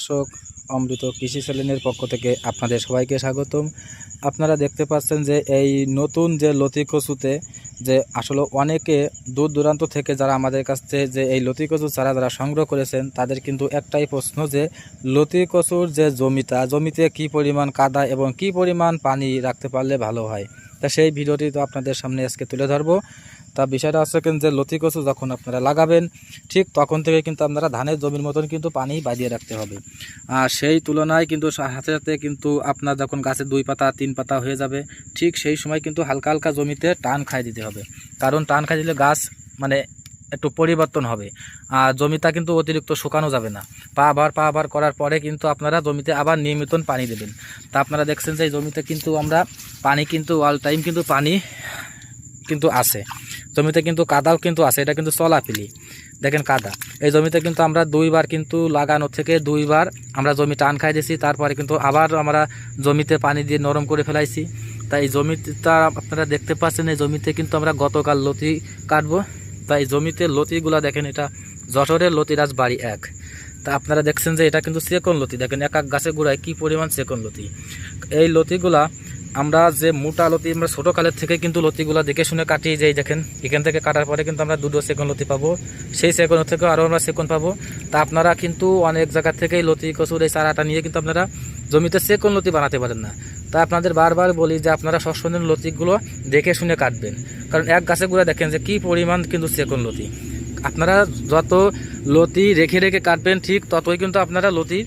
দর্শক, অমৃত কৃষি চ্যানেলের পক্ষ থেকে আপনাদের সবাইকে স্বাগতম। আপনারা দেখতে পাচ্ছেন যে এই নতুন যে লতি কচুতে যে আসলে অনেকে দূর দূরান্ত থেকে যারা আমাদের কাছ থেকে যে এই লতি কচু চারা যারা সংগ্রহ করেছেন তাদের কিন্তু একটাই প্রশ্ন যে লতি কচুর যে জমিতে কি পরিমাণ কাদা এবং কি পরিমাণ পানি রাখতে পারলে ভালো হয়। তা সেই ভিডিওটি তো আপনাদের সামনে আজকে তুলে ধরবো। তা বিষয়টা হচ্ছে কিন্তু যে লতি কচু যখন আপনারা লাগাবেন ঠিক তখন থেকে কিন্তু আপনারা ধানের জমির মতন কিন্তু পানি বাঁধিয়ে রাখতে হবে। আর সেই তুলনায় কিন্তু সাথে সাথে কিন্তু আপনার যখন গাছে 2 পাতা 3 পাতা হয়ে যাবে ঠিক সেই সময় কিন্তু হালকা হালকা জমিতে টান খাই দিতে হবে। কারণ টান খাই দিলে গাছ মানে একটু পরিবর্তন হবে, আর জমিটা কিন্তু অতিরিক্ত শুকানো যাবে না। পা আবার করার পরে কিন্তু আপনারা জমিতে আবার নিয়মিত পানি দেবেন। তা আপনারা দেখছেন যে এই জমিতে কিন্তু আমরা পানি কিন্তু অল টাইম কিন্তু পানি কিন্তু আছে, জমিতে কিন্তু কাদাও কিন্তু আছে, এটা কিন্তু চলাফিলি দেখেন কাদা। এই জমিতে কিন্তু আমরা 2 বার কিন্তু লাগানো থেকে 2 বার আমরা জমি টান খাই দিয়েছি, তারপরে কিন্তু আবার আমরা জমিতে পানি দিয়ে নরম করে ফেলাইছি। তাই এই জমিটা আপনারা দেখতে পাচ্ছেন, এই জমিতে কিন্তু আমরা গতকাল লতি কাটবো। তাই জমিতে লতিগুলা দেখেন, এটা যশোরের লতিরাজ বাড়ি 1। তা আপনারা দেখছেন যে এটা কিন্তু চেকন লতি, দেখেন এক এক গাছে গোড়ায় কী পরিমাণ চেকন লতি। এই লতিগুলা আমরা যে মোটা লতি আমরা ছোটো কালের থেকে কিন্তু লতিগুলা দেখে শুনে কাটি, যেই দেখেন এখান থেকে কাটার পরে কিন্তু আমরা 2 সেকন্ড লতি পাবো, সেই সেকন্ড থেকেও আরও আমরা সেকন্ড পাবো। তা আপনারা কিন্তু অনেক জায়গা থেকেই লতি কচুর এই চারাটা নিয়ে কিন্তু আপনারা জমিতে সেকন্ড লতি বানাতে পারেন না। তা আপনাদের বারবার বলি যে আপনারা সবসময় লতিগুলো দেখে শুনে কাটবেন, কারণ এক গাছে গুঁড়া দেখেন যে কী পরিমাণ কিন্তু সেকন্ড লতি। আপনারা যত লতি রেখে রেখে কাটবেন ঠিক ততই কিন্তু আপনারা লতি